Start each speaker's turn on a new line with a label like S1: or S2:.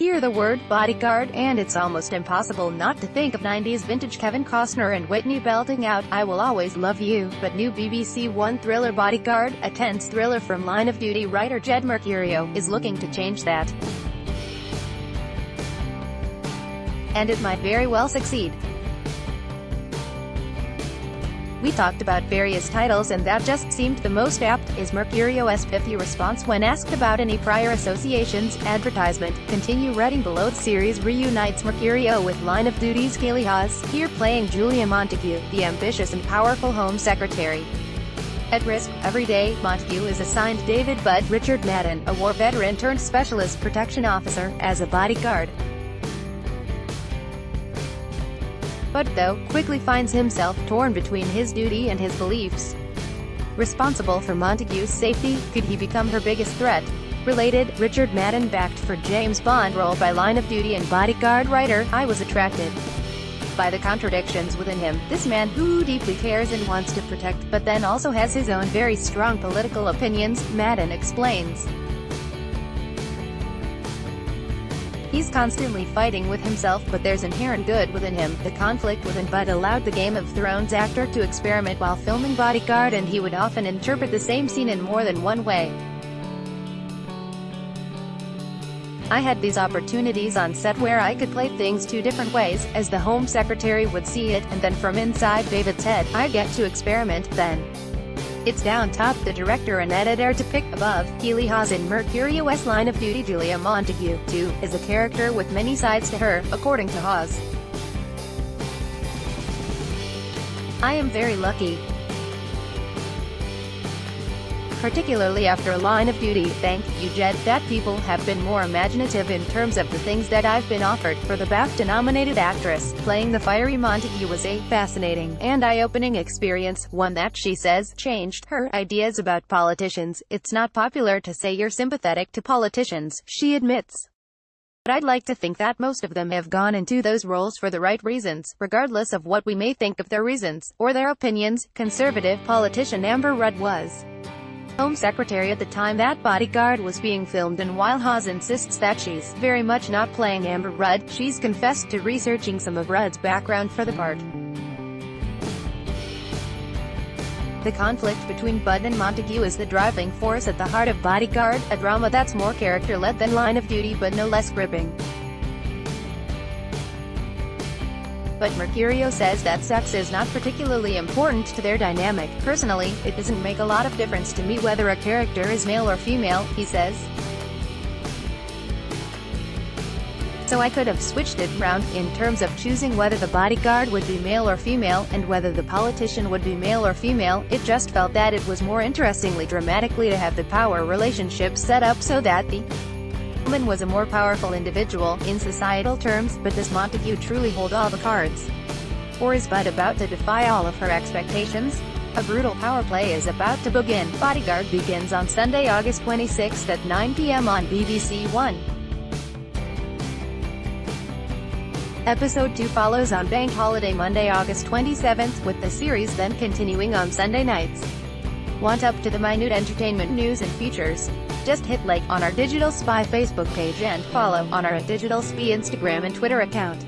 S1: Hear the word bodyguard, and it's almost impossible not to think of 90s vintage Kevin Costner and Whitney belting out, "I Will Always Love You." But new BBC One thriller Bodyguard, a tense thriller from Line of Duty writer Jed Mercurio, is looking to change that. And it might very well succeed. "We talked about various titles and that just seemed the most apt," is Mercurio's pithy response when asked about any prior associations. Advertisement. Continue reading below. The series reunites Mercurio with Line of Duty's Keeley Hawes, here playing Julia Montague, the ambitious and powerful Home Secretary. At risk, every day, Montague is assigned David Budd Richard Madden, a war veteran turned specialist protection officer, as a bodyguard. Budd, though, quickly finds himself torn between his duty and his beliefs. Responsible for Montague's safety, could he become her biggest threat? Related, Richard Madden backed for James Bond role by Line of Duty and Bodyguard writer. "I was attracted by the contradictions within him. This man who deeply cares and wants to protect, but then also has his own very strong political opinions," Madden explains. "He's constantly fighting with himself, but there's inherent good within him." The conflict within Budd allowed the Game of Thrones actor to experiment while filming Bodyguard, and he would often interpret the same scene in more than one way. "I had these opportunities on set where I could play things two different ways, as the Home Secretary would see it, and then from inside David's head, I get to experiment. Then it's down top the director and editor to pick." Above, Keeley Hawes in Mercurio's Line of Duty. Julia Montague, too, is a character with many sides to her, according to Hawes. "I am very lucky, particularly after Line of Duty. Thank you, Jed, that people have been more imaginative in terms of the things that I've been offered." For the BAFTA-nominated actress, playing the fiery Montague was a fascinating and eye-opening experience, one that, she says, changed her ideas about politicians. "It's not popular to say you're sympathetic to politicians," she admits. "But I'd like to think that most of them have gone into those roles for the right reasons, regardless of what we may think of their reasons, or their opinions." Conservative politician Amber Rudd was Home Secretary at the time that Bodyguard was being filmed, and while Hawes insists that she's very much not playing Amber Rudd, she's confessed to researching some of Rudd's background for the part. The conflict between Budd and Montague is the driving force at the heart of Bodyguard, a drama that's more character-led than Line of Duty but no less gripping. But Mercurio says that sex is not particularly important to their dynamic. "Personally, it doesn't make a lot of difference to me whether a character is male or female," he says. "So I could have switched it round, in terms of choosing whether the bodyguard would be male or female, and whether the politician would be male or female. It just felt that it was more interestingly dramatically to have the power relationship set up so that the woman was a more powerful individual, in societal terms. But does Montague truly hold all the cards? Or is Budd about to defy all of her expectations? A brutal power play is about to begin." Bodyguard begins on Sunday, August 26th at 9 p.m. on BBC One. Episode 2 follows on Bank Holiday Monday, August 27th, with the series then continuing on Sunday nights. Want up-to-the-minute entertainment news and features? Just hit like on our Digital Spy Facebook page and follow on our Digital Spy Instagram and Twitter account.